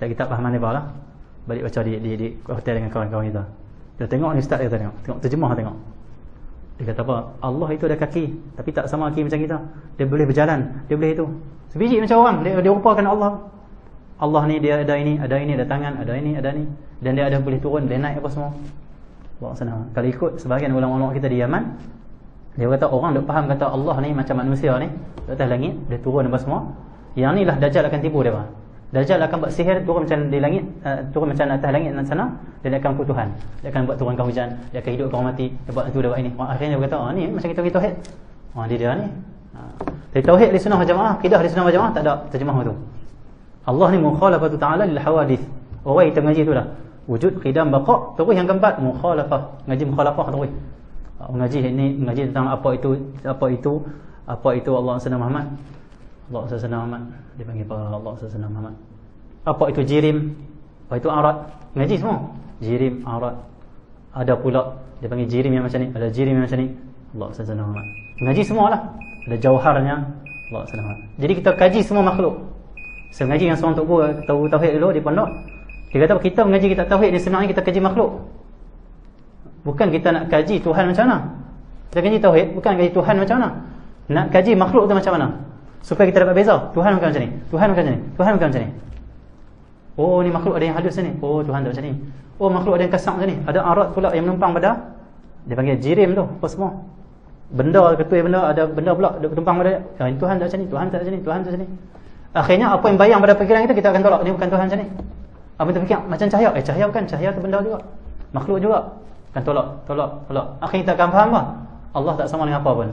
Kitab fahaman dia lah. Balik baca di hotel dengan kawan-kawan kita. Dia tengok ni ustaz, dia tengok terjemah tengok. Dia kata apa? Allah itu ada kaki, tapi tak sama kaki macam kita. Dia boleh berjalan, dia boleh itu. Sebiji macam orang, dia rupakan Allah. Allah ni dia ada ini, ada tangan, ada ini, ada ni. Dan dia ada boleh turun, boleh naik apa semua. Bawa sana. Kalau ikut sebahagian ulama-ulama kita di Yaman, dia kata orang duk faham kata Allah ni macam manusia ni, di atas langit, dia turun apa semua. Yang ni lah Dajjal akan tipu dia. Dajjal akan buat sihir, turun macam di langit, turun macam atas langit dan sana, dan dia akan ikut Tuhan. Dia akan buat turunkan hujan, dia akan hidupkan orang mati, dia buat itu, dia buat ini. Akhirnya dia berkata, ni macam kita tauhid. Dia ni. Dari tauhid di sunnah jamaah, akidah di sunnah jamaah tak ada terjemah tu. Allah ni mukhalafatu ta'ala lil hawadith. Orang kita mengaji itulah. Wujud, qidam, baqa'. Terus yang keempat, mukhalafah. Ngaji mukhalafah terus. Mengaji ini, mengaji tentang apa itu Allah SWT Muhammad. Allah SWT Muhammad. Dia panggil Allah SWT Muhammad. Apa itu jirim, apa itu arat. Ngaji semua. Jirim, arat. Ada pula dia panggil jirim yang macam ni, ada jirim yang macam ni. Allah SWT Muhammad. Ngaji semualah. Ada jauharnya. Allah SWT Muhammad. Jadi kita kaji semua makhluk. Saya mengaji dengan seorang tahu tauhid dulu di pondok. Dia kata kita mengaji kita tauhid ni sebenarnya kita kaji makhluk. Bukan kita nak kaji Tuhan macam mana. Kita kaji tauhid bukan kaji Tuhan macam mana. Nak kaji makhluk tu macam mana, supaya kita dapat beza. Tuhan bukan macam ni, Tuhan bukan macam ni, Tuhan bukan macam ni. Oh, ni makhluk ada yang halus ni. Oh, Tuhan tak macam ni. Oh, makhluk ada yang kasar macam ni. Ada arat pula yang menumpang pada, dia panggil jirim tu, apa semua. Benda, ketui benda, ada benda pula tumpang pada dia. Tuhan tak macam ni, Tuhan tak macam ni, Tuhan tak macam ni. Akhirnya apa yang bayang pada fikiran kita akan tolak. Ni bukan Tuhan macam ni. Apa yang terfikir macam cahaya. Cahaya bukan, cahaya tu benda juga, makhluk juga. Akan tolak. Akhirnya kita akan faham lah, Allah tak sama dengan apa pun.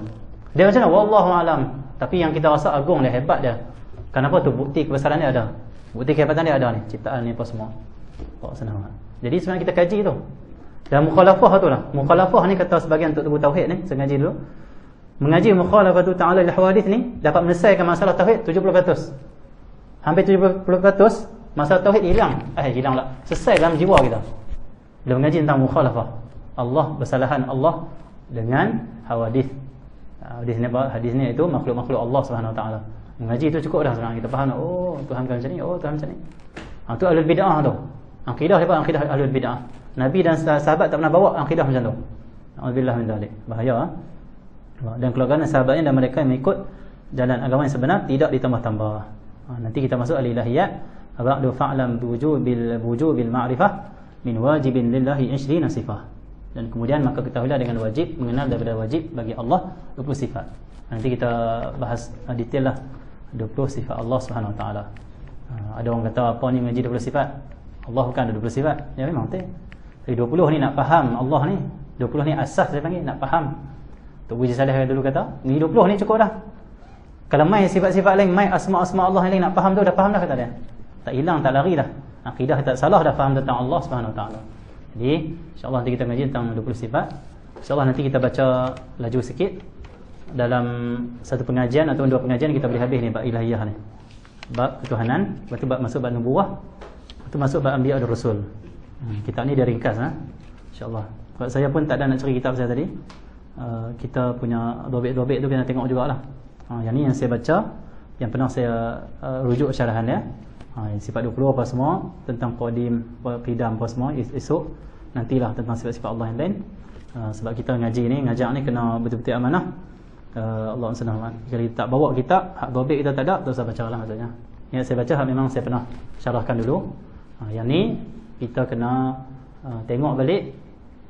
Dia macam mana? Wallahu alam. Tapi yang kita rasa agung dia, hebat dia. Kenapa tu? Bukti kebesaran dia ada. Bukti kehebatan dia ada ni. Ciptaan ni apa semua. Jadi sebenarnya kita kaji tu. Dan mukhalafah tu lah. Mukhalafah ni kata sebagian untuk tubuh tauhid ni, saya ngaji dulu. Mengaji mukhalafatu ta'ala lil hawadith ni dapat menyelesaikan masalah tauhid 70%. Hampir 70% masalah tauhid hilang. Hilang lah. Selesai dalam jiwa kita. Bila mengaji tentang mukhalafah. Allah, bersalahan Allah dengan hawadith. Hadis ni itu makhluk-makhluk Allah Subhanahu Wa Taala. Mengaji tu cukup dah sekarang kita faham. Oh, Tuhan macam ni, oh Tuhan macam ni. Tu ahlul bid'ah tu. Akidah dia akidah ahlul bid'ah. Nabi dan sahabat tak pernah bawa akidah macam tu. Alhamdulillah min zalik. Bahaya. Dan keluarga sahabatnya dan mereka yang mengikut jalan agama yang sebenar tidak ditambah-tambah. Nanti kita masuk al-ilahiyat. Ba'du fa'lam wujubil ma'rifah min wajibin lillahi 20 sifah. Dan kemudian maka ketahuilah dengan wajib mengenal daripada wajib bagi Allah 20 sifat. Nanti kita bahas detail lah 20 sifat Allah Subhanahu Wa Taala. Ada orang kata apa ni mengaji 20 sifat? Allah bukan ada 20 sifat. Ya memang betul. Tapi 20 ni nak faham Allah ni. 20 ni asas saya panggil nak faham. Tok Buji Saleh dulu kata, ni 20 ni cukup dah. Kalau mai sifat-sifat lain, mai asma-asma Allah yang lain nak faham tu dah faham dah kata dia. Tak hilang, tak lari dah. Akidah tak salah dah faham tentang Allah Subhanahu Wa Taala. Jadi insya-Allah nanti kita mengaji tentang 20 sifat. Insya-Allah nanti kita baca laju sikit. Dalam satu pengajian atau dua pengajian kita boleh habis ni bab ilahiyah ni. Bab ketuhanan, lepas tu bab masuk bab nubuwah, lepas tu masuk bab anbiya dan rasul. Kitab ni dia ringkas insya-Allah. Sebab saya pun tak ada nak cari kitab saya tadi. Kita punya dobek-dobek tu kena tengok jugalah. Yang ni yang saya baca, yang pernah saya rujuk syarahan dia. Sifat 20 apa semua, tentang qadim, qidam apa semua esok. Nantilah tentang sifat-sifat Allah yang lain. Sebab kita ngaji ni, ngajak ni kena betul-betul amanah. Allah SWT kalau tak bawa kitab, hak dobek kita tak ada, tak usah baca lah maksudnya. Yang saya baca memang saya pernah syarahkan dulu. Yang ni kita kena tengok balik,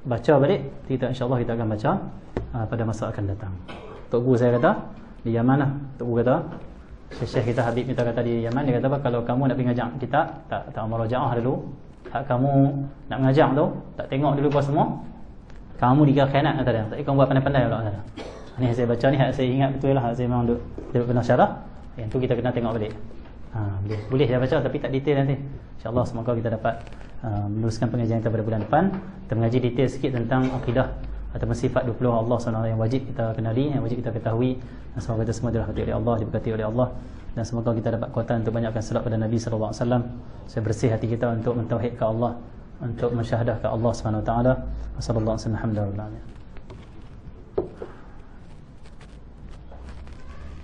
baca balik. Kita insya-Allah kita akan baca pada masa akan datang. Tok Guru saya kata di Yaman lah. Tok Guru kata, Syekh kita Habib kita kata di Yaman, dia kata apa, kalau kamu nak pergi ngajak kitab, tak murajaah dulu. Hak kamu nak ngajak tu, tak tengok dulu apa semua, kamu dikira khianat kata dia. Tak kamu buat pandai-pandai pula kata. Ni yang saya baca ni, hak saya ingat betul lah, hak saya memang dia pernah syarah. Yang tu kita kena tengok balik. Boleh saya baca tapi tak detail nanti. InsyaAllah semoga kita dapat meneruskan pengajian kita pada bulan depan. Kita mengaji detail sikit tentang akidah ataupun sifat 20 Allah SWT yang wajib kita kenali, yang wajib kita ketahui. Dan semoga kita semua dirahmati oleh Allah, diberkati oleh Allah. Dan semoga kita dapat kuatan untuk banyakkan salat pada Nabi SAW. Saya bersih hati kita untuk mentauhidkan Allah, untuk mensyahadahkan Allah SWT. Wassalamualaikum warahmatullahi wabarakatuh.